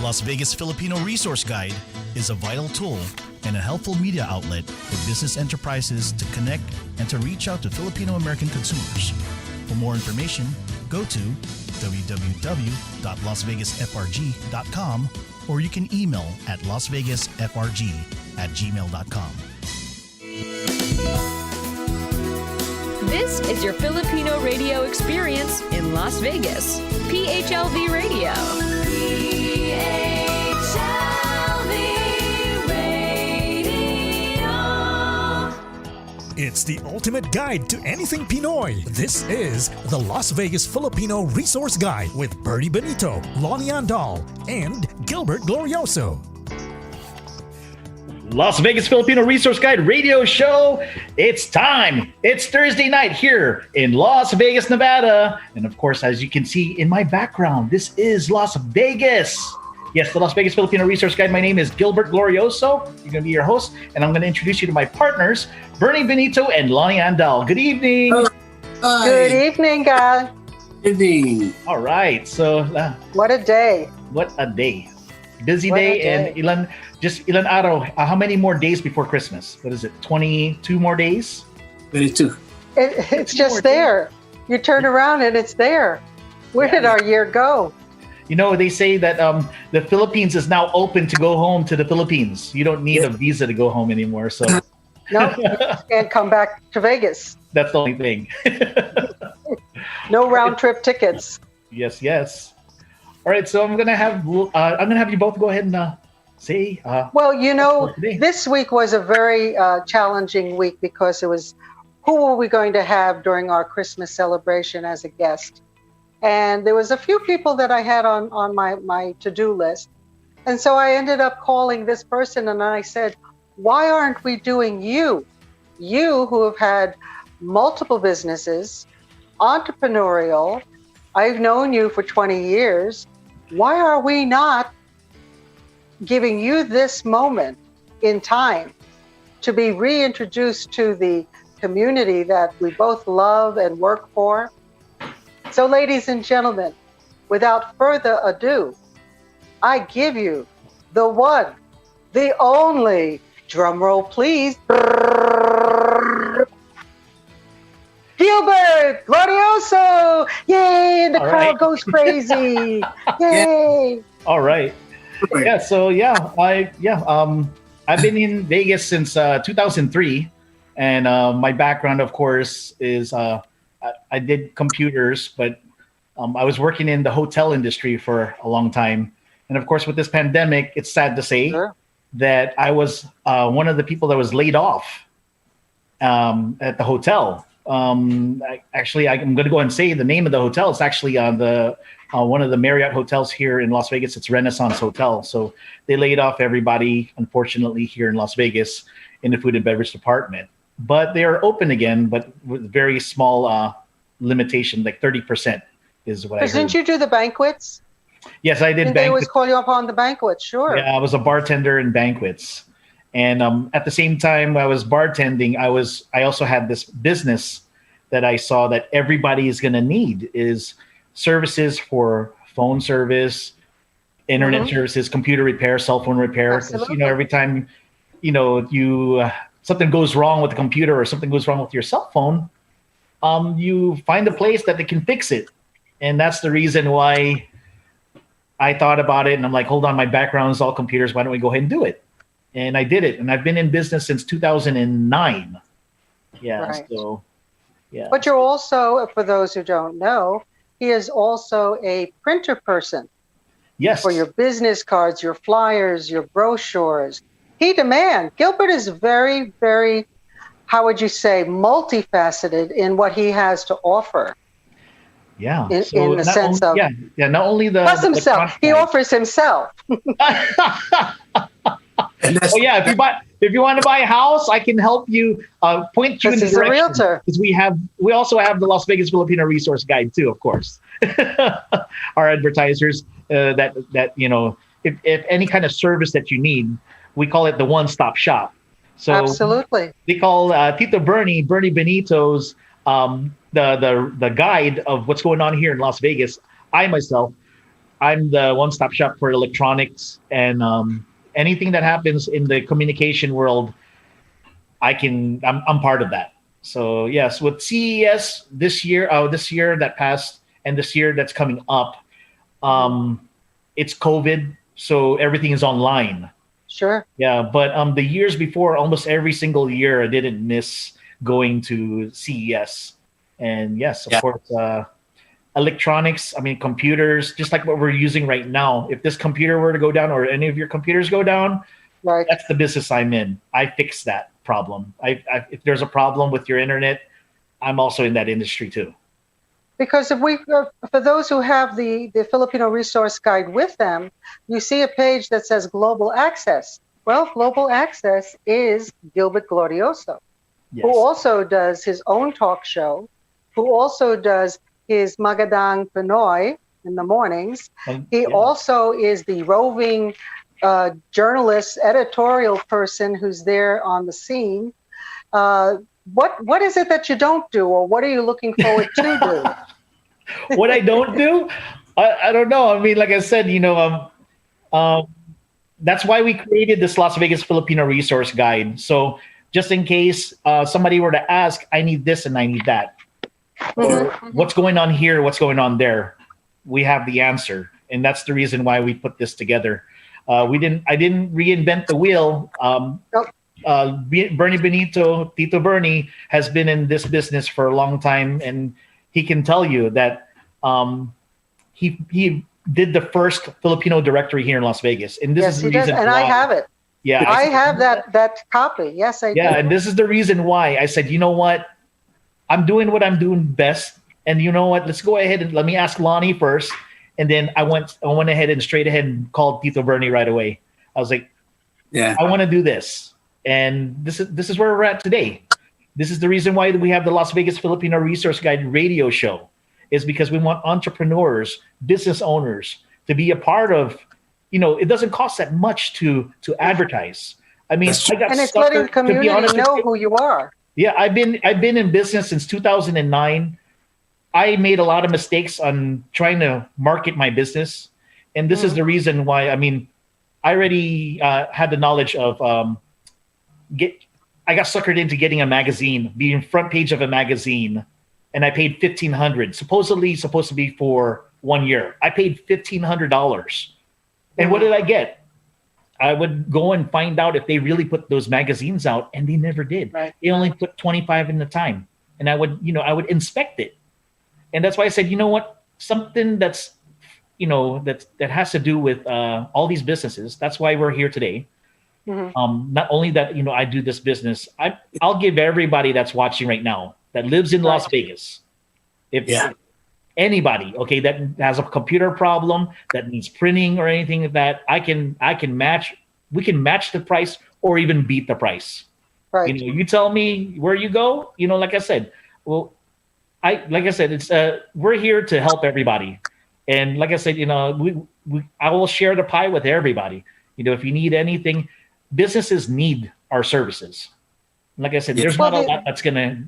Las Vegas Filipino Resource Guide is a vital tool and a helpful media outlet for business enterprises to connect and to reach out to Filipino American consumers. For more information, go to www.lasvegasfrg.com or you can email at lasvegasfrg@gmail.com. This is your Filipino radio experience in Las Vegas. PHLV Radio. It's the ultimate guide to anything Pinoy. This is the Las Vegas Filipino Resource Guide with Bernie Benito, Lonnie Andal, and Gilbert Glorioso. Las Vegas Filipino Resource Guide radio show. It's time. It's Thursday night here in Las Vegas, Nevada. And of course, as you can see in my background, this is Las Vegas. Yes, the Las Vegas Filipino Resource Guide. My name is Gilbert Glorioso. I'm going to be your host, and I'm going to introduce you to my partners, Bernie Benito and Lonnie Andal. Good evening. Hi. Good evening, guys. Good evening. All right. So, What a day. what a day. Busy day, and ilan araw. How many more days before Christmas? What is it? 22 more days? 22. It's just there. You turn around and it's there. Where did our year go? You know, they say that the Philippines is now open to go home to the Philippines. You don't need a visa to go home anymore. So No, you can't come back to Vegas. that's the only thing. No round trip tickets. Yes. All right, so I'm gonna have you both go ahead and say. Well, you know, for today. this week was a very challenging week because it was who were we going to have during our Christmas celebration as a guest? And there was a few people that I had on my to-do list. And so I ended up calling this person and I said, why aren't we doing you? You who have had multiple businesses, entrepreneurial, I've known you for 20 years. Why are we not giving you this moment in time to be reintroduced to the community that we both love and work for? So, ladies and gentlemen, without further ado, I give you the one, the only, drum roll please, Gilbert Glorioso! Yay! And the crowd goes crazy. Yay! All right. Yeah. So I've been in Vegas since 2003, and my background, of course, is I did computers, but I was working in the hotel industry for a long time. And of course, with this pandemic, it's sad to say that I was one of the people that was laid off at the hotel. I'm going to go and say the name of the hotel. It's actually on the one of the Marriott hotels here in Las Vegas. It's Renaissance Hotel. So they laid off everybody, unfortunately, here in Las Vegas in the food and beverage department. But they are open again, but with very small limitation, like 30% is what I heard. Didn't you do the banquets? Yes, I did. They always call you up on the banquets, sure. Yeah, I was a bartender in banquets. And at the same time I was bartending, I also had this business that I saw that everybody is going to need is services for phone service, internet services, computer repair, cell phone repair. Because, every time, something goes wrong with the computer or something goes wrong with your cell phone, you find a place that they can fix it. And that's the reason why I thought about it. And I'm like, hold on, my background is all computers. Why don't we go ahead and do it? And I did it. And I've been in business since 2009. Yeah. Right. So, yeah. But you're also, for those who don't know, he is also a printer person. Yes. For your business cards, your flyers, your brochures. He demands. Gilbert is very, very, how would you say, multifaceted in what he has to offer. Yeah. In the sense of. Yeah. Not only the. Plus himself. He offers himself. If you want to buy a house, I can help you point you in the direction. He's a realtor. Because we also have the Las Vegas Filipino Resource Guide too, of course. Our advertisers that if any kind of service that you need, we call it the one-stop shop. So absolutely, they call Tito Bernie Benito's the guide of what's going on here in Las Vegas. I myself I'm the one-stop shop for electronics and anything that happens in the communication world. I'm part of that. So yes, with CES this year that passed, and this year that's coming up, it's COVID, so everything is online. Sure. Yeah, but the years before, almost every single year, I didn't miss going to CES. And yes, of course, electronics. I mean, computers, just like what we're using right now. If this computer were to go down, or any of your computers go down, Right. that's the business I'm in. I fix that problem. If there's a problem with your internet, I'm also in that industry too. Because if we, for those who have the Filipino Resource Guide with them, you see a page that says Global Access. Well, Global Access is Gilbert Glorioso, who also does his own talk show, who also does his Magadang Pinoy in the mornings. He also is the roving journalist, editorial person who's there on the scene. What is it that you don't do, or what are you looking forward to do? What I don't do, I don't know. I mean, like I said, that's why we created this Las Vegas Filipino Resource Guide. So just in case somebody were to ask, I need this and I need that, or what's going on here, what's going on there, we have the answer, and that's the reason why we put this together. I didn't reinvent the wheel. Bernie Benito, Tito Bernie, has been in this business for a long time, and he can tell you that he did the first Filipino directory here in Las Vegas, and this is the reason and why. I have it. Yeah, I have that copy. Yes, I do. Yeah, and this is the reason why I said, you know what, I'm doing what I'm doing best, and you know what, let's go ahead and let me ask Lonnie first, and then I went ahead and straight ahead and called Tito Bernie right away. I was like, I want to do this. And this is where we're at today. This is the reason why we have the Las Vegas Filipino Resource Guide radio show, is because we want entrepreneurs, business owners to be a part of, it doesn't cost that much to advertise. I mean, and it's letting the community know who you are. Yeah, I've been in business since 2009. I made a lot of mistakes on trying to market my business. And this is the reason why, I mean, I already had the knowledge of, I got suckered into getting a magazine, being front page of a magazine, and I paid $1,500. Supposedly supposed to be for 1 year. I paid $1,500. And what did I get? I would go and find out if they really put those magazines out, and they never did. Right. They only put 25 in the time. And I would inspect it. And that's why I said, you know what? Something that's, that has to do with all these businesses. That's why we're here today. Not only that, I do this business, I'll give everybody that's watching right now that lives in Las Vegas, if anybody, okay, that has a computer problem that needs printing or anything like that, we can match the price or even beat the price. Right. You tell me where you go, like I said, it's we're here to help everybody. And like I said, I will share the pie with everybody. If you need anything, businesses need our services. Like I said, there's not a lot that's gonna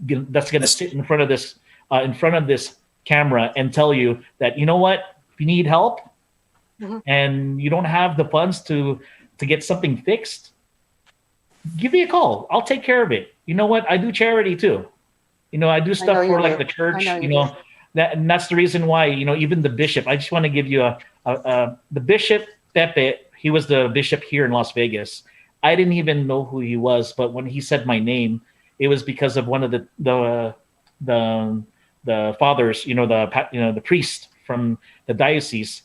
sit in front of this camera and tell you that, you know what, if you need help and you don't have the funds to get something fixed, give me a call. I'll take care of it. You know what? I do charity too. I do stuff for like the church. And that's the reason why. Even the bishop. I just want to give you the Bishop Pepe. He was the bishop here in Las Vegas. I didn't even know who he was, but when he said my name, it was because of one of the fathers, the priest from the diocese.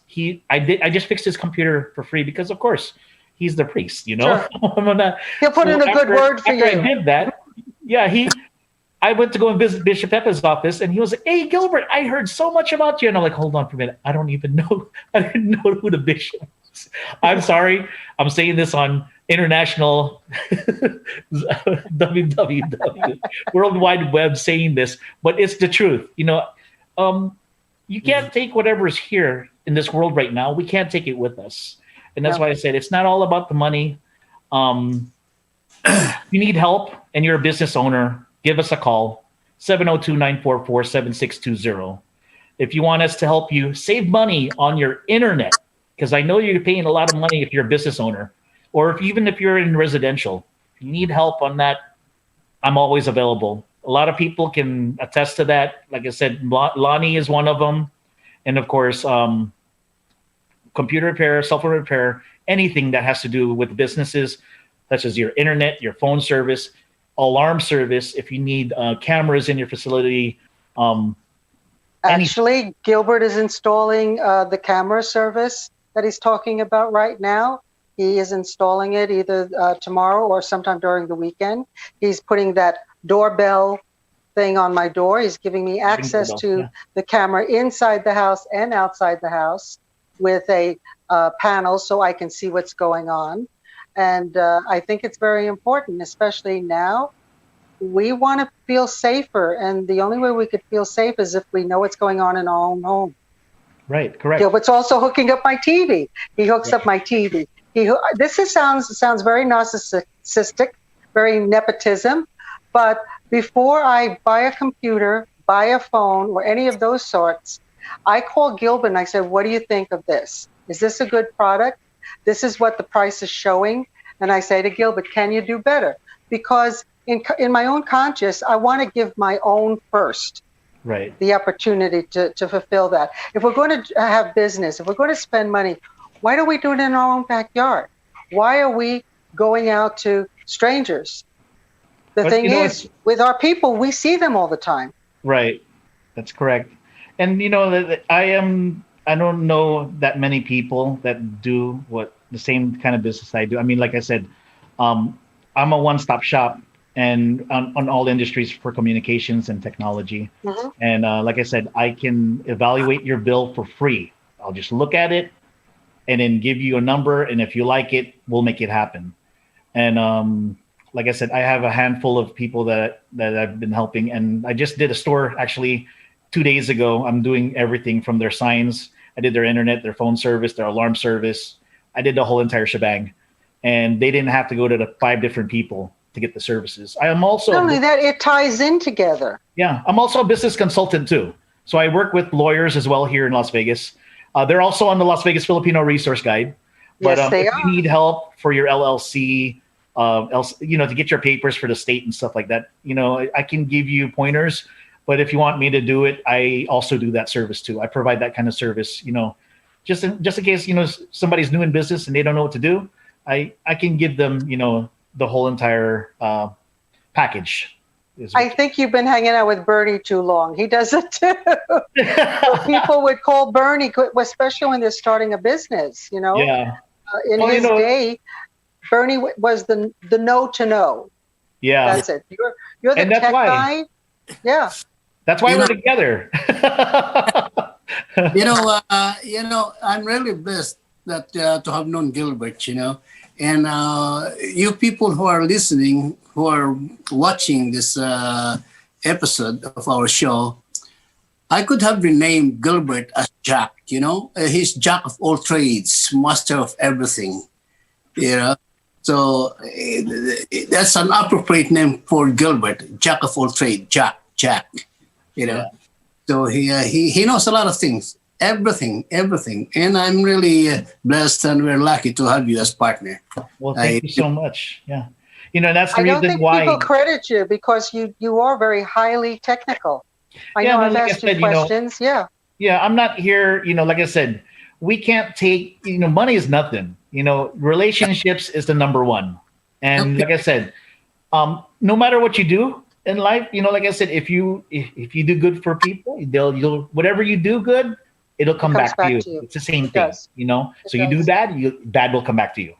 I just fixed his computer for free because, of course, he's the priest. Sure. He'll put in a good word for you. I did that. Yeah, I went to go and visit Bishop Pepe's office, and he was like, "Hey, Gilbert, I heard so much about you." And I'm like, "Hold on for a minute. I didn't know who the bishop is." I'm sorry. I'm saying this on international www World Wide Web saying this, but it's the truth. You can't take whatever is here in this world right now. We can't take it with us. And that's why I said it's not all about the money. You need help and you're a business owner, give us a call, 702-944-7620. If you want us to help you save money on your internet, because I know you're paying a lot of money if you're a business owner, or even if you're in residential. If you need help on that, I'm always available. A lot of people can attest to that. Like I said, Lonnie is one of them, and of course, computer repair, cell phone repair, anything that has to do with businesses, such as your internet, your phone service, alarm service. If you need cameras in your facility, Actually, Gilbert is installing the camera service that he's talking about right now. He is installing it either tomorrow or sometime during the weekend. He's putting that doorbell thing on my door. He's giving me access to the camera inside the house and outside the house with a panel so I can see what's going on. And I think it's very important, especially now. We want to feel safer, and the only way we could feel safe is if we know what's going on in our own home. Right, correct. Gilbert's also hooking up my TV. He hooks up my TV. Sounds very narcissistic, very nepotism. But before I buy a computer, buy a phone, or any of those sorts, I call Gilbert and I said, "What do you think of this? Is this a good product? This is what the price is showing." And I say to Gilbert, "Can you do better?" Because in my own conscience, I want to give my own first. Right. The opportunity to fulfill that. If we're going to have business, if we're going to spend money, why don't we do it in our own backyard? Why are we going out to strangers? The thing is, with our people, we see them all the time. Right. That's correct. And I don't know that many people that do the same kind of business I do. I mean, like I said, I'm a one-stop shop and on all industries for communications and technology. Mm-hmm. And like I said, I can evaluate your bill for free. I'll just look at it and then give you a number. And if you like it, we'll make it happen. And like I said, I have a handful of people that I've been helping. And I just did a store actually 2 days ago. I'm doing everything from their signs. I did their internet, their phone service, their alarm service. I did the whole entire shebang. And they didn't have to go to the 5 different people to get the services. I am also not only that, it ties in together. Yeah, I'm also a business consultant too. So I work with lawyers as well here in Las Vegas. They're also on the Las Vegas Filipino Resource Guide. But yes, they if are. you need help for your LLC, to get your papers for the state and stuff like that, I can give you pointers. But if you want me to do it, I also do that service too. I provide that kind of service. Just in case somebody's new in business and they don't know what to do, I can give them the whole entire package. I think you've been hanging out with Bernie too long. He does it too. People would call Bernie, especially when they're starting a business. Yeah. In his day, Bernie was the know to know. Yeah. That's it. You're the tech guy. Yeah. That's why we're together. I'm really blessed that to have known Gilbert. And you people who are listening, who are watching this episode of our show, I could have renamed Gilbert as Jack. He's Jack of all trades, master of everything. So that's an appropriate name for Gilbert, Jack of all trades, Jack. Yeah. So he knows a lot of things. Everything. And I'm really blessed and we're lucky to have you as partner. Well, thank you so much. Yeah. That's the reason why. I don't think people credit you because you are very highly technical. I know I've asked you questions. Yeah. Yeah, I'm not here, like I said, we can't take, money is nothing. Relationships is the number one. And like I said, no matter what you do in life, like I said, if you do good for people, you'll whatever you do good, it'll come back to you. It's the same thing, So you do bad, bad will come back to you.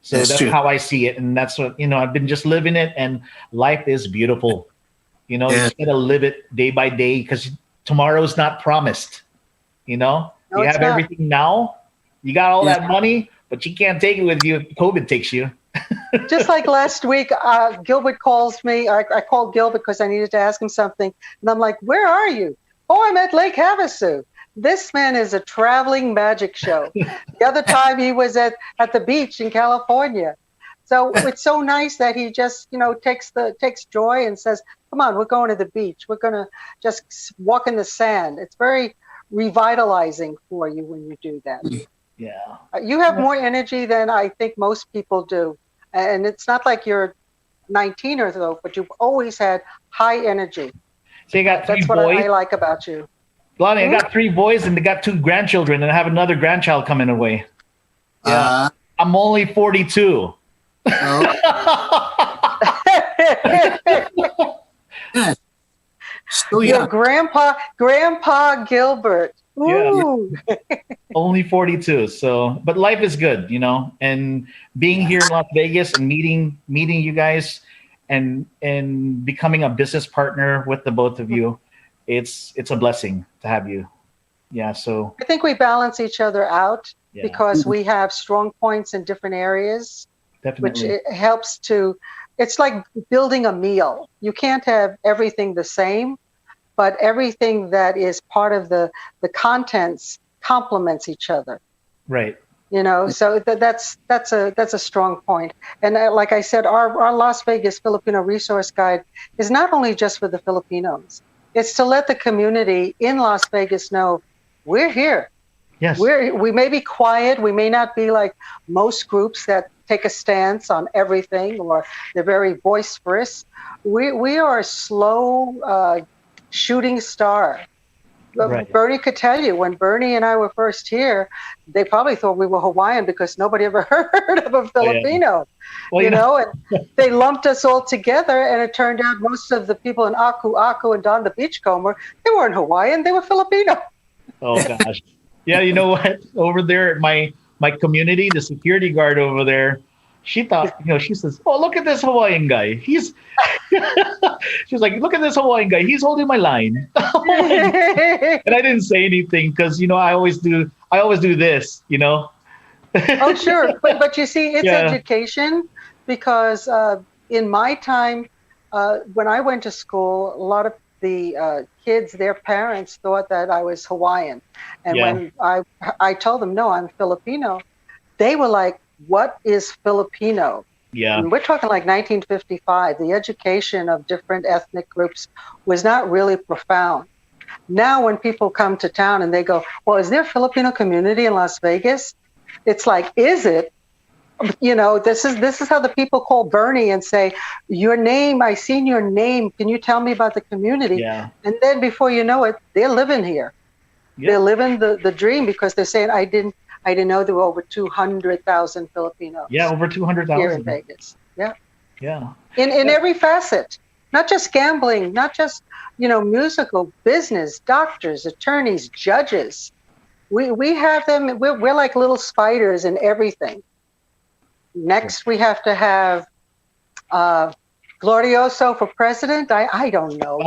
So that's how I see it. And that's what, I've been just living it, and life is beautiful. You just gotta live it day by day because tomorrow's not promised. No, you have everything now. You got all that money, but you can't take it with you if COVID takes you. Just like last week, Gilbert calls me. I called Gilbert because I needed to ask him something. And I'm like, "Where are you?" "Oh, I'm at Lake Havasu." This man is a traveling magic show. The other time he was at the beach in California. So it's so nice that he just, takes joy and says, "Come on, we're going to the beach. We're going to just walk in the sand." It's very revitalizing for you when you do that. Yeah. You have more energy than I think most people do. And it's not like you're 19 or so, but you've always had high energy. So you got three That's what boys. I like about you. Lonnie, I got three boys and they got two grandchildren, and I have another grandchild coming away. Yeah. I'm only 42. So Your yeah, Grandpa Gilbert. Ooh. Yeah. Only 42. So, but life is good, and being here in Las Vegas and meeting you guys and becoming a business partner with the both of you, it's a blessing to have you. Yeah. So I think we balance each other out yeah, because we have strong points in different areas, which definitely. it helps to, it's like building a meal. You can't have everything the same, but everything that is part of the contents complements each other. Right. So that's a strong point. And like I said, our Las Vegas Filipino resource guide is not only just for the Filipinos. It's to let the community in Las Vegas know we're here. Yes. We may be quiet. We may not be like most groups that take a stance on everything, or they're very boisterous. We are a slow shooting star. Right. Bernie could tell you, when Bernie and I were first here, they probably thought we were Hawaiian because nobody ever heard of a Filipino. Well, And they lumped us all together, and it turned out most of the people in Aku and Don the Beachcomber, they weren't Hawaiian, they were Filipino. Oh gosh. Yeah, you know what? Over there at my community, the security guard over there, she thought, she says, "Oh, look at this Hawaiian guy. He's," she's like, "Look at this Hawaiian guy. He's holding my line." And I didn't say anything because I always do this. Oh, sure. But you see, it's education, because in my time, when I went to school, a lot of the kids, their parents thought that I was Hawaiian. And when I told them, no, I'm Filipino, they were like, what is Filipino? Yeah. And we're talking like 1955. The education of different ethnic groups was not really profound. Now, when people come to town and they go, well, is there a Filipino community in Las Vegas? It's like, is it? This is how the people call Bernie and say, your name, I seen your name. Can you tell me about the community? Yeah. And then before you know it, they're living here. Yeah. They're living the dream, because they're saying, I didn't know there were over 200,000 Filipinos. Yeah, over 200,000 here in Vegas. Yeah. Yeah. In every facet, not just gambling, not just musical, business, doctors, attorneys, judges. We have them. We're like little spiders in everything. Next, we have to have Glorioso for president. I don't know.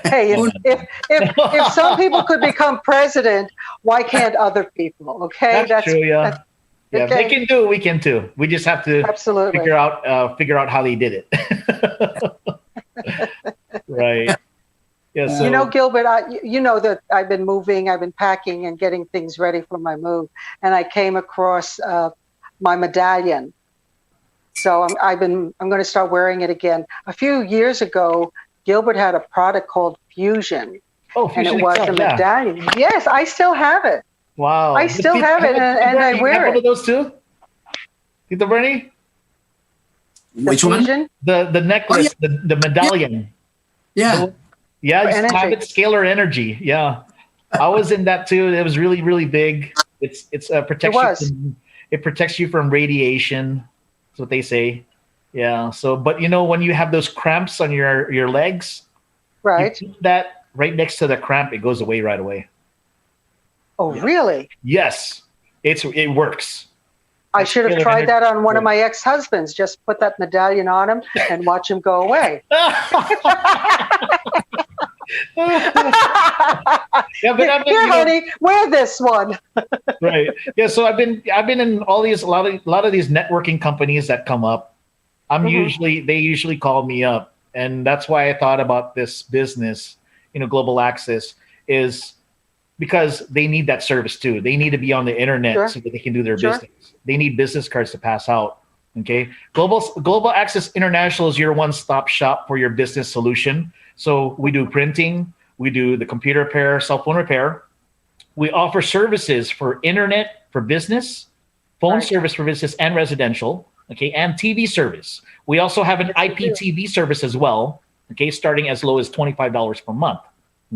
Hey, if some people could become president, why can't other people? Okay, that's true. Yeah, okay. If they can do it, we can too. We just have to absolutely figure out how they did it. Right. Yeah. So, Gilbert, that I've been moving, I've been packing and getting things ready for my move, and I came across my medallion. So I'm going to start wearing it again. A few years ago, Gilbert had a product called Fusion. Oh, Fusion, and it was a medallion. Yeah. Yes, I still have it. Wow. I still have it, and I wear it. One of those too? Did the Bernie? Which one? The necklace, the medallion. Yeah. Yeah, you have it, scalar energy. Yeah. I was in that too. It was really, really big. It's protection. It protects you from radiation. That's what they say. Yeah. So, but when you have those cramps on your legs, right? You put that right next to the cramp, it goes away right away. Oh, really? Yes. It works. I should have tried that on one of my ex-husbands. Just put that medallion on him and watch him go away. Yeah, but here, honey, wear this one. Right. Yeah. So I've been in all these a lot of these networking companies that come up. They usually call me up, and that's why I thought about this business. Global Access is because they need that service too. They need to be on the internet so that they can do their business. They need business cards to pass out. Okay. Global Access International is your one-stop shop for your business solution. So we do printing, we do the computer repair, cell phone repair. We offer services for internet for business, phone Right. service for business and residential, okay, and TV service. We also have an Yes, we do. IPTV service as well, okay, starting as low as $25 per month.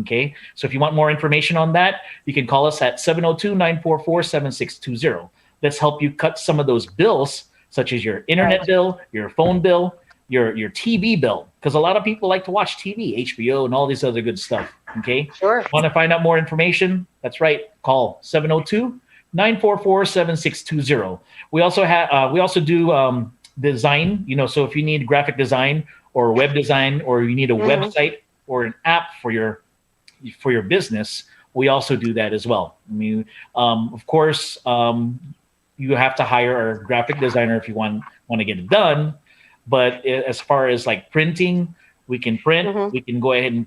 Okay, so if you want more information on that, you can call us at 702-944-7620. Let's help you cut some of those bills, such as your internet bill, your phone bill, your TV bill, because a lot of people like to watch TV, HBO, and all these other good stuff. Okay, Sure. want to find out more information? That's right. Call 702-944-7620. We also do design. So if you need graphic design or web design, or you need a website or an app for your business, we also do that as well. I mean, of course, you have to hire a graphic designer if you want to get it done. But as far as like printing, we can print. We can go ahead and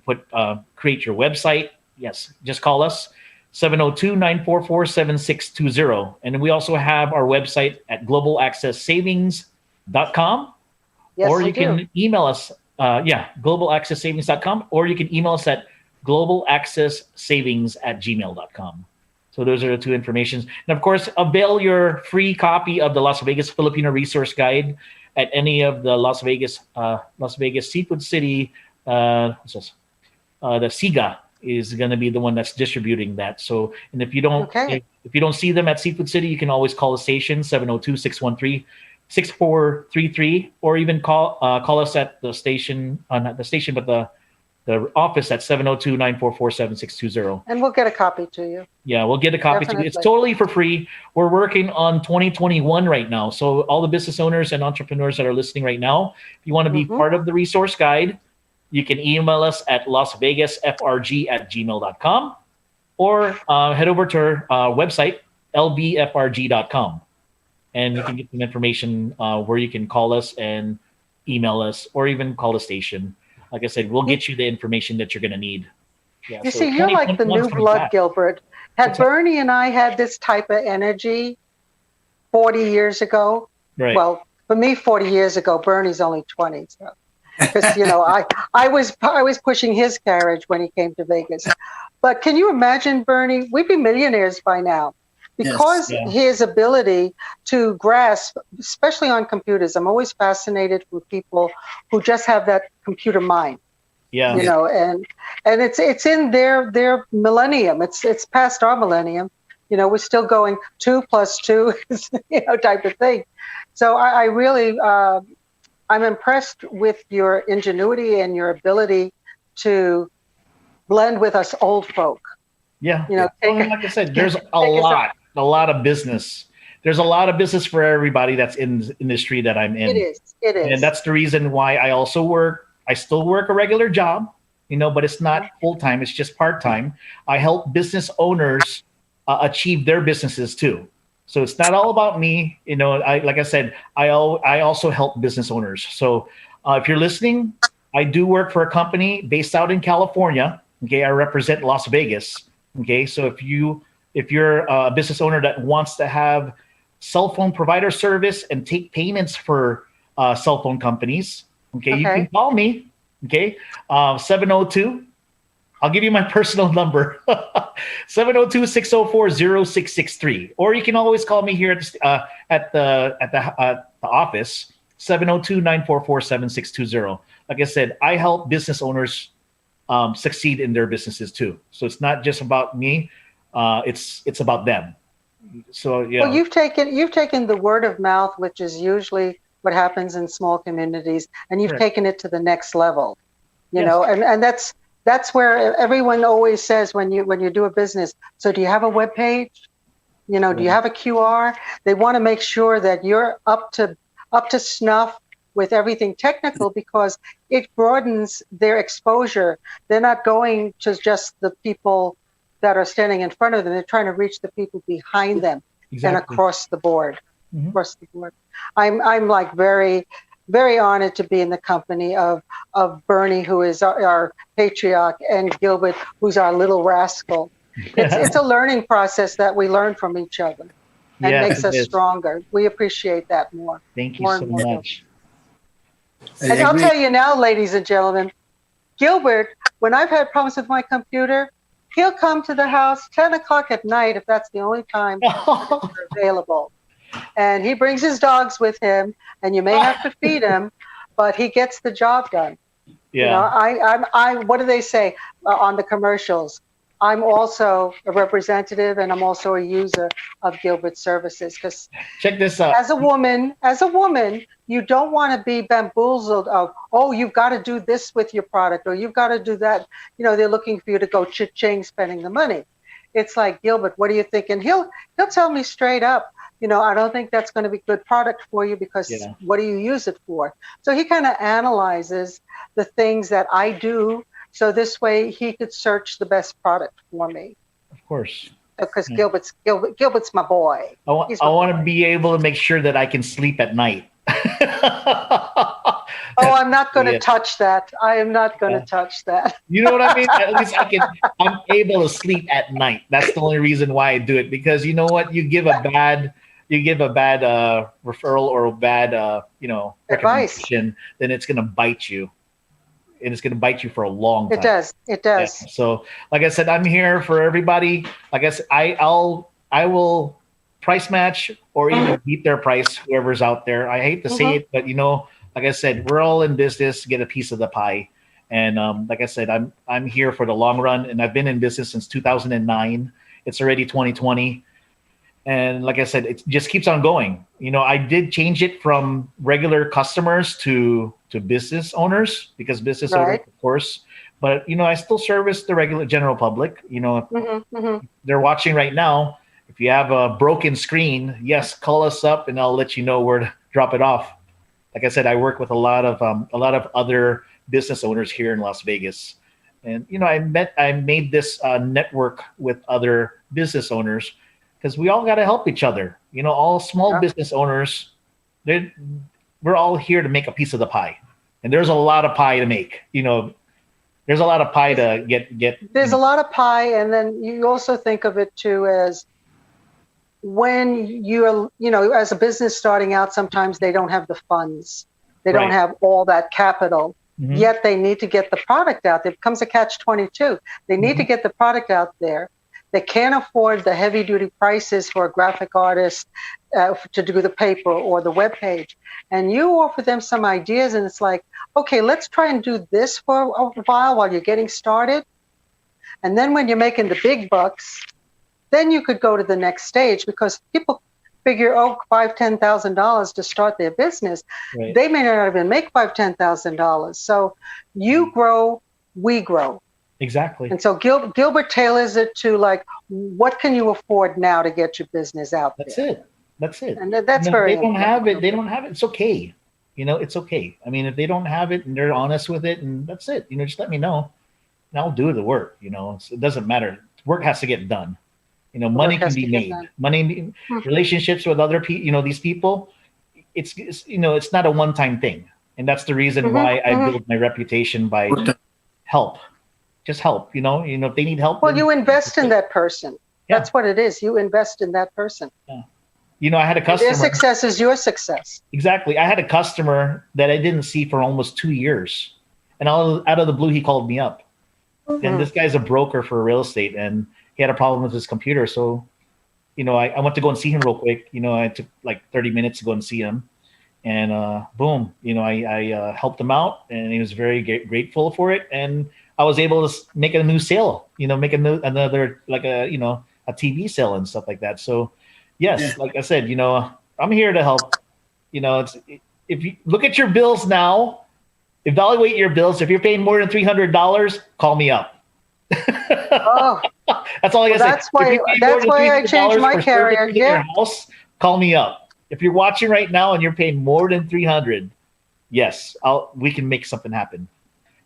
create your website. Yes, just call us 702-944-7620. And we also have our website at globalaccesssavings.com. Yes, or we you can do. email us, globalaccesssavings.com, or you can email us at globalaccesssavings@gmail.com. So those are the two informations. And of course, avail your free copy of the Las Vegas Filipino Resource Guide at any of the Las Vegas Seafood City. The SIGA is going to be the one that's distributing that. So, and if you don't see them at Seafood City, you can always call the station 702-613-6433, or even call us at the station, not the station, but the office at 702-944-7620. And we'll get a copy to you. Yeah, we'll get a copy to you. It's Definitely. totally for free. We're working on 2021 right now. So all the business owners and entrepreneurs that are listening right now, if you want to be part of the resource guide, you can email us at lasvegasfrg@gmail.com, or head over to our website, lbfrg.com. And you can get some information where you can call us and email us, or even call the station. Like I said, we'll get you the information that you're going to need. Yeah, You so see, you're like the 2021 new coming blood, back. Gilbert. Had What's that? Bernie and I had this type of energy 40 years ago, Right. well, for me, 40 years ago, Bernie's only 20. So, because I was pushing his carriage when he came to Vegas. But can you imagine, Bernie? We'd be millionaires by now. Because Yes. Yeah. his ability to grasp, especially on computers. I'm always fascinated with people who just have that computer mind. Yeah. And it's in their millennium. It's past our millennium. We're still going 2 + 2, type of thing. So I really I'm impressed with your ingenuity and your ability to blend with us old folk. Yeah. Well, like I said, there's a lot of business. There's a lot of business for everybody that's in the industry that I'm in. It is. And that's the reason why I still work a regular job, but it's not full-time, it's just part-time. I help business owners achieve their businesses too. So it's not all about me. Like I said, I also help business owners. So if you're listening, I do work for a company based out in California. Okay. I represent Las Vegas. Okay. So if you're a business owner that wants to have cell phone provider service and take payments for cell phone companies, you can call me. Okay. 702. I'll give you my personal number, 702-604-0663. Or you can always call me here at the office, 702-944-7620. Like I said, I help business owners succeed in their businesses too. So it's not just about me. It's about them. So yeah. Well, you've taken the word of mouth, which is usually what happens in small communities, and you've taken it to the next level. And that's where everyone always says when you do a business. So do you have a web page? Do you have a QR? They want to make sure that you're up to snuff with everything technical, because it broadens their exposure. They're not going to just the people that are standing in front of them. They're trying to reach the people behind them and across the board. Across the board. I'm like very, very honored to be in the company of Bernie, who is our patriarch, and Gilbert, who's our little rascal. It's a learning process that we learn from each other, and makes us stronger. We appreciate that more. Thank you so much. And I'll tell you now, ladies and gentlemen, Gilbert, when I've had problems with my computer, He'll come to the house 10 o'clock at night if that's the only time you're available. And he brings his dogs with him, and you may have to feed him, but he gets the job done. Yeah. You know, I what do they say on the commercials? I'm also a representative, and I'm also a user of Gilbert services. Because check this out. As a woman, you don't want to be bamboozled of, oh, you've got to do this with your product, or you've got to do that. You know, they're looking for you to go cha-ching spending the money. It's like, Gilbert, what do you think? And he'll tell me straight up, you know, I don't think that's going to be good product for you because what do you use it for? So he kind of analyzes the things that I do, so this way he could search the best product for me. Of course. Because Gilbert's my boy. I want to be able to make sure that I can sleep at night. Oh, I'm not going to touch that. I am not going to touch that. You know what I mean? At least I'm able to sleep at night. That's the only reason why I do it. Because you know what? You give a bad referral or a bad recommendation, then it's going to bite you. And it's going to bite you for a long time. It does. Yeah. So, like I said, I'm here for everybody. Like I said, I will price match or even beat their price, whoever's out there. I hate to say it, but you know, like I said, we're all in business to get a piece of the pie. And like I said, I'm here for the long run, and I've been in business since 2009. It's already 2020. And like I said, it just keeps on going. You know, I did change it from regular customers to business owners, because business owners, of course. But, you know, I still service the regular general public. You know, they're watching right now. If you have a broken screen, yes, call us up and I'll let you know where to drop it off. Like I said, I work with a lot of other business owners here in Las Vegas. And, you know, I made this network with other business owners, because we all got to help each other. You know, all small business owners, we're all here to make a piece of the pie. And there's a lot of pie to make. You know, there's a lot of pie to get. There's a lot of pie. And then you also think of it, too, as when you're, you know, as a business starting out, sometimes they don't have the funds. They don't have all that capital. Yet they need to get the product out there. It becomes a catch-22. They need to get the product out there. They can't afford the heavy-duty prices for a graphic artist to do the paper or the web page. And you offer them some ideas, and it's like, okay, let's try and do this for a while you're getting started. And then when you're making the big bucks, then you could go to the next stage, because people figure, $5,000, $10,000 to start their business. Right. They may not even make $5,000, $10,000. So you grow, we grow. Exactly. And so Gilbert tailors it to, like, what can you afford now to get your business out there? That's it. And that's very important. They don't have it. It's okay. You know, it's okay. I mean, if they don't have it and they're honest with it, and that's it. You know, just let me know, and I'll do the work. You know, it doesn't matter. Work has to get done. You know, money can be made. Money, relationships with other people. You know, these people. It's you know, it's not a one-time thing, and that's the reason why I built my reputation by help. Just help, you know, if they need help. Well, you invest in that person. Yeah. That's what it is. You invest in that person. Yeah. You know, I had a customer. Their success is your success. Exactly. I had a customer that I didn't see for almost 2 years. And out of the blue, he called me up. And this guy's a broker for real estate, and he had a problem with his computer. So, you know, I went to go and see him real quick. You know, I took like 30 minutes to go and see him. And boom, you know, I helped him out, and he was very grateful for it. And I was able to make a new sale, you know, make another, like a TV sale and stuff like that. So yes, like I said, you know, I'm here to help. You know, if you look at your bills now, evaluate your bills. If you're paying more than $300, call me up. Oh, that's all I gotta say. That's why I changed my carrier. Your house, call me up. If you're watching right now and you're paying more than $300, yes, we can make something happen.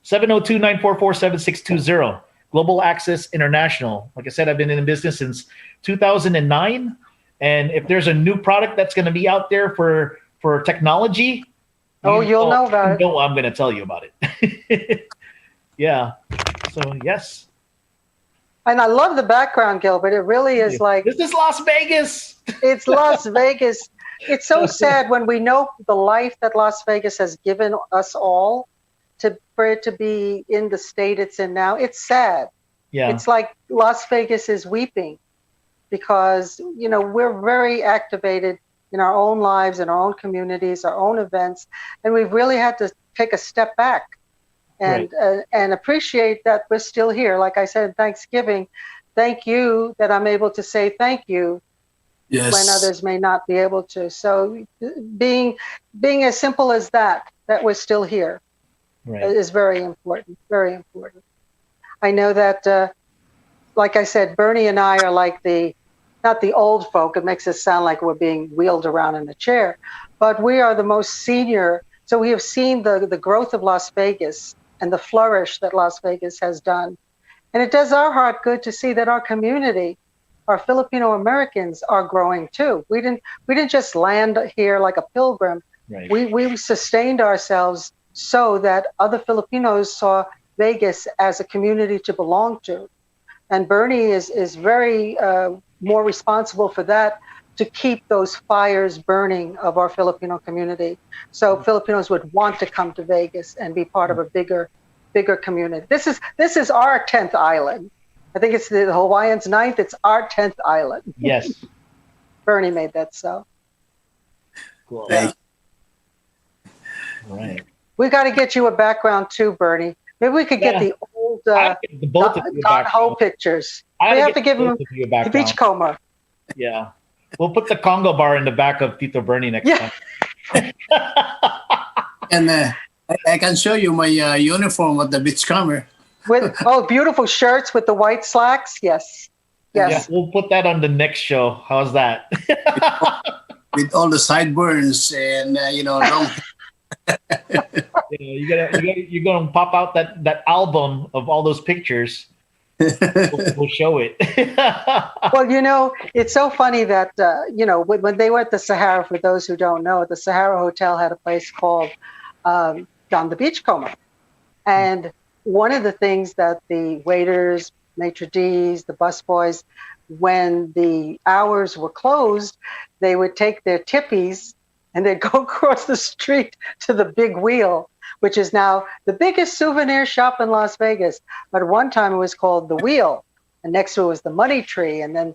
702-944-7620. Global Access International. Like I said, I've been in business since 2009. And if there's a new product that's going to be out there for technology, you'll know about it. You know I'm going to tell you about it. Yeah. So, yes. And I love the background, Gilbert. It really is like... This is Las Vegas. It's Las Vegas. It's so sad when we know the life that Las Vegas has given us all, for it to be in the state it's in now. It's sad. Yeah. It's like Las Vegas is weeping because, we're very activated in our own lives, in our own communities, our own events, and we've really had to take a step back and appreciate that we're still here. Like I said, Thanksgiving, thank you that I'm able to say thank you when others may not be able to. So being as simple as that we're still here is very important, very important. I know that, like I said, Bernie and I are like not the old folk. It makes us sound like we're being wheeled around in a chair, but we are the most senior. So we have seen the growth of Las Vegas and the flourish that Las Vegas has done. And it does our heart good to see that our community, our Filipino Americans, are growing too. We didn't just land here like a pilgrim. Right. We sustained ourselves so that other Filipinos saw Vegas as a community to belong to. And Bernie is very more responsible for that, to keep those fires burning of our Filipino community. So Filipinos would want to come to Vegas and be part of a bigger community. This is our 10th island. I think it's the Hawaiians' 9th. It's our 10th island. Yes. Bernie made that so. Cool. Yeah. Right. We got to get you a background too, Bernie. Maybe we could get the old Don Ho pictures. We have to give him the beachcomber. Yeah. We'll put the Congo bar in the back of Tito Bernie next time. And I can show you my uniform with the beachcomber. With beautiful shirts with the white slacks. Yes. Yeah, we'll put that on the next show. How's that? With all the sideburns and long. You're gonna pop out that album of all those pictures. We'll show it. Well, it's so funny that when they were at the Sahara, for those who don't know, the Sahara Hotel had a place called Don the Beachcomber, and one of the things that the waiters, maitre d's, the busboys, when the hours were closed, they would take their tippies and they'd go across the street to the Big Wheel, which is now the biggest souvenir shop in Las Vegas. But at one time it was called the Wheel, and next to it was the Money Tree. And then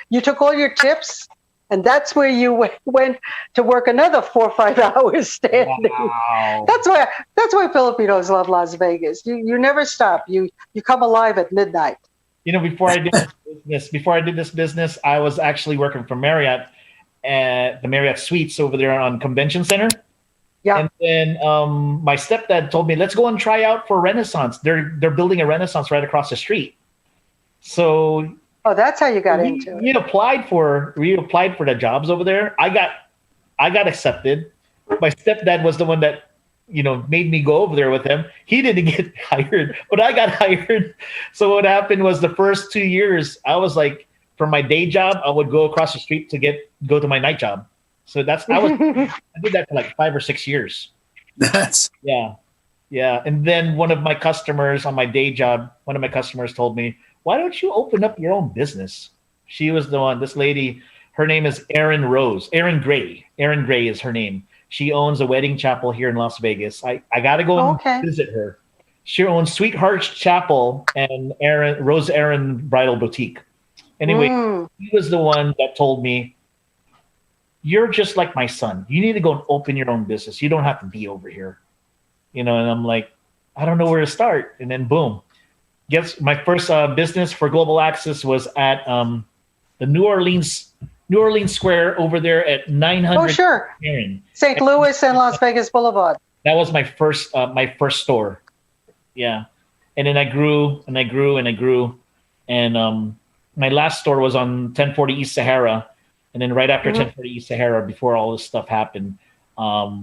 you took all your tips, and that's where you went to work another 4 or 5 hours standing. Wow. That's why Filipinos love Las Vegas. You never stop. You come alive at midnight. Before I did this business, I was actually working for Marriott at the Marriott Suites over there on Convention Center. Yeah. And then my stepdad told me, let's go and try out for Renaissance. They're building a Renaissance right across the street. So that's how you got into it. We applied for the jobs over there. I got accepted. My stepdad was the one that made me go over there with him. He didn't get hired, but I got hired. So what happened was the first 2 years, I was like, from my day job, I would go across the street to go to my night job. So I did that for like 5 or 6 years. Yeah. And then one of my customers on my day job, told me, why don't you open up your own business? She was the one, this lady, her name is Erin Gray. Erin Gray is her name. She owns a wedding chapel here in Las Vegas. I got to go and visit her. She owns Sweethearts Chapel and Rose Erin Bridal Boutique. Anyway, he was the one that told me, you're just like my son. You need to go and open your own business. You don't have to be over here. And I'm like, I don't know where to start. And then boom. Guess my first business for Global Access was at the New Orleans Square over there at 900. Oh, sure. St. Louis and Las Vegas Boulevard. That was my first store. Yeah. And then I grew and I grew and I grew. And my last store was on 1040 East Sahara. And then right after 1040 East Sahara, before all this stuff happened, after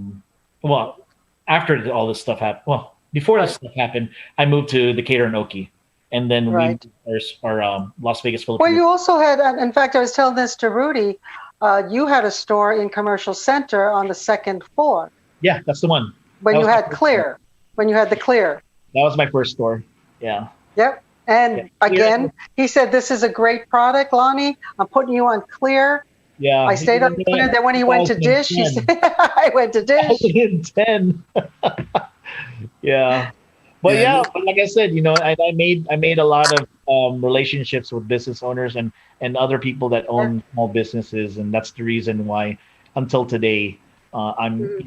all this stuff happened, before that stuff happened, I moved to Decatur and Oki. And then we moved our Las Vegas, Philippines. Well, you also had, in fact, I was telling this to Rudy, you had a store in Commercial Center on the 2nd floor. Yeah, that's the one. When you had Clear. When you had the Clear. That was my first store. Yeah. Yep. And again, he said, this is a great product, Lonnie. I'm putting you on Clear. Yeah. I stayed on Clear. Then when he went to Dish, he said, I went to Dish. 2010. Yeah. But but like I said, I made a lot of relationships with business owners and other people that own small businesses, and that's the reason why until today I'm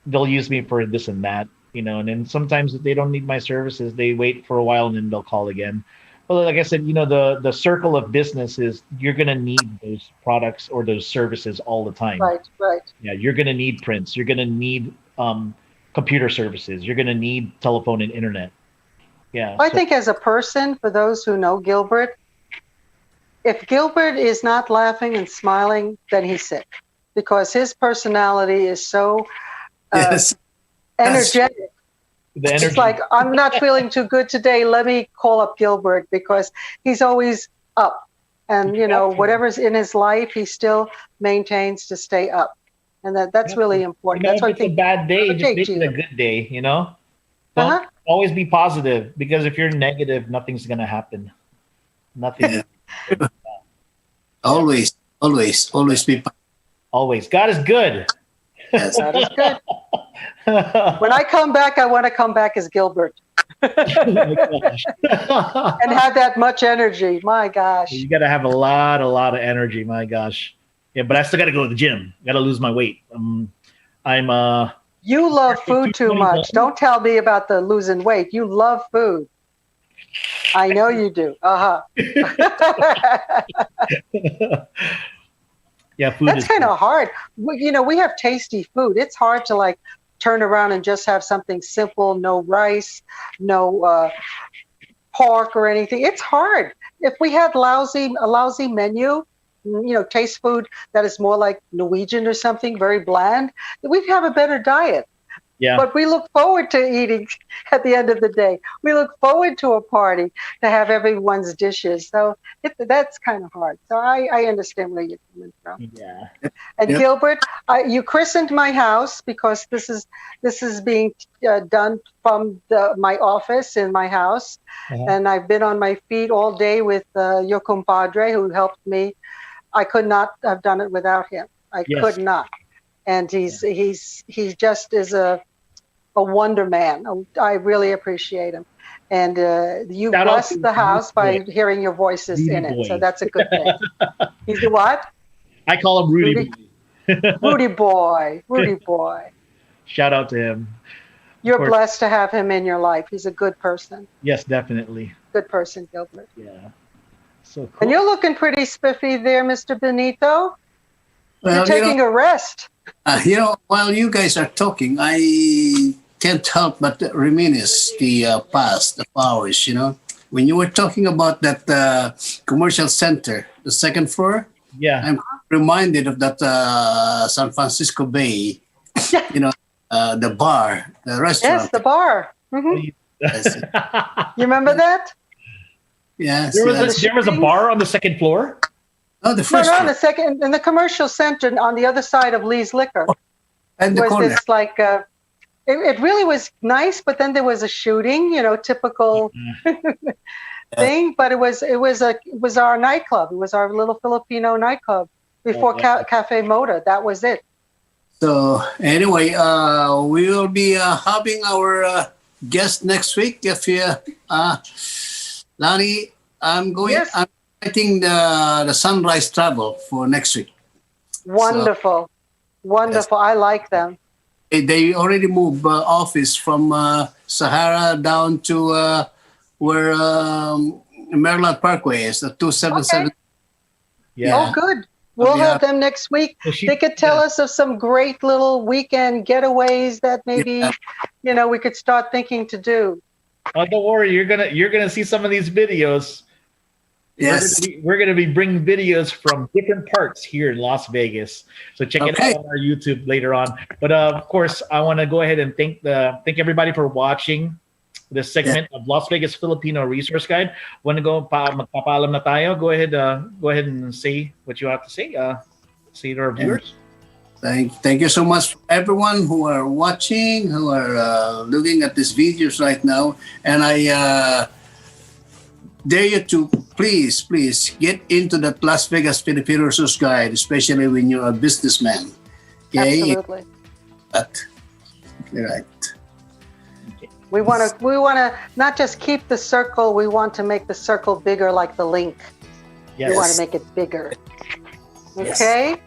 they'll use me for this and that, and then sometimes if they don't need my services, they wait for a while and then they'll call again. But like I said, the circle of business is you're gonna need those products or those services all the time. Right. Yeah, you're gonna need prints. You're gonna need computer services. You're gonna need telephone and internet. Yeah. I think as a person, for those who know Gilbert, if Gilbert is not laughing and smiling, then he's sick, because his personality is so Yes. energetic. the energy. It's like, I'm not feeling too good today. Let me call up Gilbert, because he's always up. And, whatever's in his life, he still maintains to stay up. And that's really important. That's why I if it's think a bad day, just make it a you. good day, Don't always be positive, because if you're negative, nothing's gonna happen. Nothing. Always be. Always. God is good. Yes. That is good. When I come back, I want to come back as Gilbert Oh my gosh. and have that much energy. My gosh. You gotta have a lot of energy. My gosh. Yeah, but I still gotta go to the gym. Gotta lose my weight. I'm You love food too much. Don't tell me about the losing weight. You love food. I know you do. yeah, food That's is kind of hard. We have tasty food. It's hard to turn around and just have something simple, no rice, no pork or anything. It's hard. If we had a lousy menu, taste food that is more like Norwegian or something, very bland, we'd have a better diet. Yeah. But we look forward to eating at the end of the day. We look forward to a party to have everyone's dishes. So that's kind of hard. So I understand where you're coming from. Yeah. And Gilbert, you christened my house, because this is being done from my office in my house. And I've been on my feet all day with your compadre, who helped me. I could not have done it without him. I could not. And he just is a wonder man. I really appreciate him. And you blessed the house by hearing your voices Rudy in it. boy. So that's a good thing. He's the what? I call him Rudy. Rudy boy. Rudy boy. Shout out to him. You're blessed to have him in your life. He's a good person. Yes, definitely. Good person, Gilbert. Yeah. So cool. And you're looking pretty spiffy there, Mr. Benito. Well, You're taking a rest. While you guys are talking, I can't help but reminisce the past, the hours, When you were talking about that commercial center, the second floor, I'm reminded of that San Francisco Bay, the bar, the restaurant. Yes, the bar. Mm-hmm. Yes. You remember that? Yes. There was a bar on the second floor? No, the first on the second, in the commercial center on the other side of Lee's Liquor. And the corner. This it really was nice, but then there was a shooting, typical thing. But it was our nightclub. It was our little Filipino nightclub before Cafe Moda. That was it. So anyway, we will be having our guest next week. If you, Lani, I'm going. Yes. I'm writing the Sunrise Travel for next week. Wonderful, wonderful. I like them. They already moved office from Sahara down to where Maryland Parkway is, the 277. Okay. Yeah. Oh, good. We'll have them next week. They could tell us of some great little weekend getaways that maybe, we could start thinking to do. Oh, don't worry. You're gonna see some of these videos. Yes. We're gonna be bringing videos from different parts here in Las Vegas. So check it out on our YouTube later on. But of course, I want to go ahead and thank everybody for watching this segment of Las Vegas Filipino Resource Guide. Want to go magpapaalam na tayo? Go ahead and say what you have to say. Say to our viewers. Thank you so much, everyone who are watching, who are looking at these videos right now. And I dare you to please get into that Las Vegas Filipino Resource Guide, especially when you're a businessman. Okay? Absolutely. But, you're right. We want to not just keep the circle. We want to make the circle bigger, like the link. Yes. We want to make it bigger. Yes. Okay.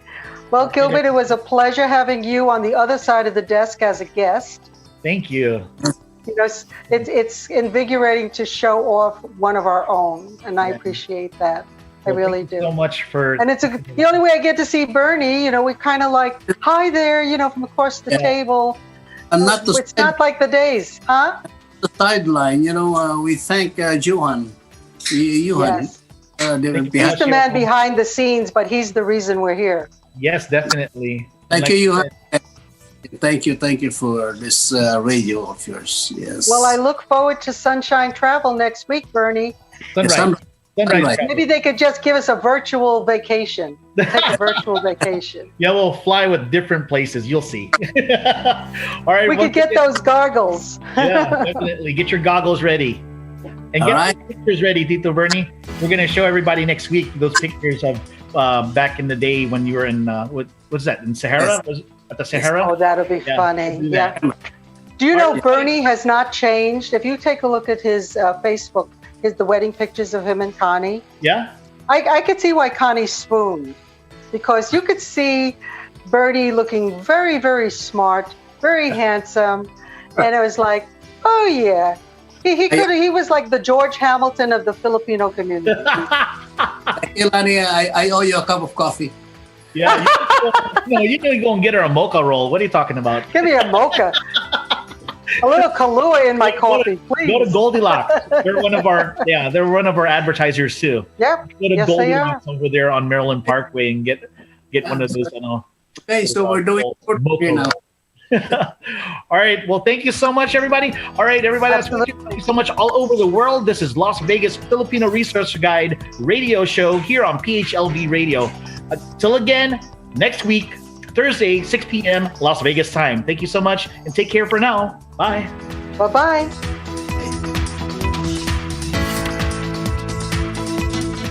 Well, Gilbert, it was a pleasure having you on the other side of the desk as a guest. Thank you. You know, it's invigorating to show off one of our own, and I appreciate that. I Well, really thank you do. so much for. And it's the only way I get to see Bernie. You know, we kind of like, hi there, you know, from across the table. And not to It's not like the days, huh? the sideline, you know, we thank Johan. Johan. Yes. Behind- He's the man behind the scenes, but he's the reason we're here. Yes, definitely. Thank Like you, I Johan. said, Thank you for this radio of yours. Yes. Well, I look forward to Sunshine Travel next week, Bernie. Sunrise. Sunrise. Sunrise. Maybe they could just give us a virtual vacation. Take a virtual vacation. Yeah, we'll fly with different places. You'll see. All right. We could once get again- those goggles. Yeah, definitely. Get your goggles ready. And All get right. the pictures ready, Tito Bernie. We're going to show everybody next week those pictures of back in the day when you were in, what's that, in Sahara? Yes. Was it at the Sahara? Oh, that'll be Yeah, funny. do Yeah. that. Do you know Right. Bernie has not changed? If you take a look at his Facebook, the wedding pictures of him and Connie, Yeah? I could see why Connie swooned, because you could see Bernie looking very, very smart, very handsome, and it was like, oh yeah, he was like the George Hamilton of the Filipino community. Hey, Lani, I owe you a cup of coffee. Yeah. You can go and get her a mocha roll. What are you talking about? Give me a mocha, a little Kahlua in my coffee, please. Go to Goldilocks. They're one of our advertisers too. Yep. Go to Yes, they are. Goldilocks over there on Maryland Parkway and get one of those. Okay, so we're doing Mocha here now. All right. Well, thank you so much, everybody. All right, everybody. Thank you so much all over the world. This is Las Vegas Filipino Resource Guide radio show here on PHLV Radio. Till again, next week, Thursday, 6 p.m. Las Vegas time. Thank you so much and take care for now. Bye. Bye-bye.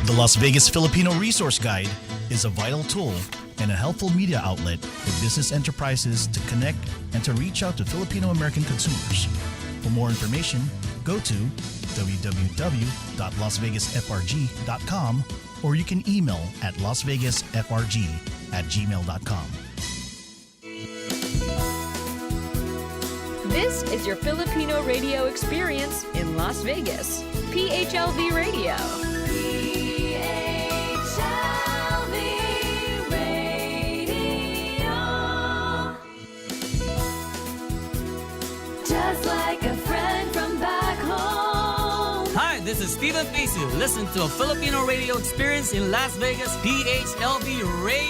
The Las Vegas Filipino Resource Guide is a vital tool and a helpful media outlet for business enterprises to connect and to reach out to Filipino American consumers. For more information, go to www.lasvegasfrg.com or you can email at lasvegasfrg@gmail.com. This is your Filipino radio experience in Las Vegas. PHLV Radio. PHLV Radio. Just like a friend from back home. Hi, this is Steven Pasu. Listen to a Filipino radio experience in Las Vegas, PHLV Radio.